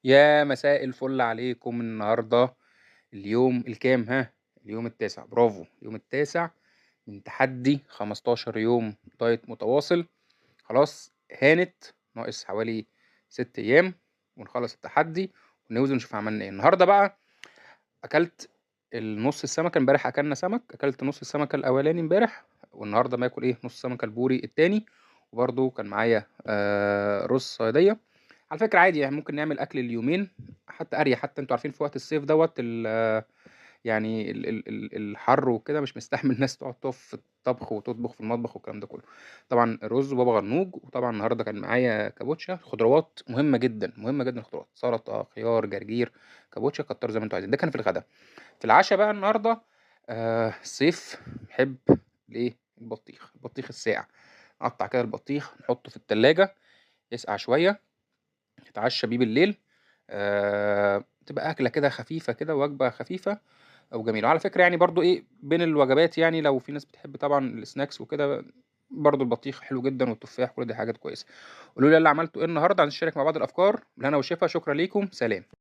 يا مساء الفل عليكم. النهارده اليوم الكام؟ اليوم التاسع. برافو، اليوم التاسع من تحدي 15 يوم دايت متواصل. خلاص هانت، ناقص حوالي 6 ايام ونخلص التحدي ونوزن نشوف عملنا ايه النهارده بقى. اكلت النص السمكه امبارح، اكلنا سمك، اكلت نص السمكه الاولاني امبارح، والنهارده باكل ايه، نص السمكه البوري التاني. وبرده كان معايا رز صياديه. على فكرة عادي، يعني ممكن نعمل أكل اليومين، حتى أريح. حتى أنتوا عارفين في وقت الصيف دوت يعني الحر وكده مش مستحمل ناس تقعد تقف في الطبخ وتطبخ في المطبخ والكلام ده كله. طبعا الرز وبابا غنوج، وطبعا النهارده كان معايا كابوتشا. خضروات مهمة جدا، مهمة جدا. خضروات، سلطة، خيار، جرجير، كابوتشا، كتر زي ما انتوا عايزين. ده كان في الغداء. في العشاء بقى النهارده الصيف بحب الايه، البطيخ الساقع. نقطع كده البطيخ، نحطه في التلاجة يسقع شوية، نتعشى بيه بالليل. تبقى أكلة كده خفيفة كده، وجبة خفيفة أو جميلة. وعلى فكرة يعني برضو إيه بين الوجبات، يعني لو في ناس بتحب طبعا السناكس وكده، برضو البطيخ حلو جدا والتفاح، كل دي حاجات كويسة. قولوا لي اللي عملتوا إيه النهاردة، عايزين نشارك مع بعض الأفكار. بالهنا والشفا، شكرا ليكم، سلام.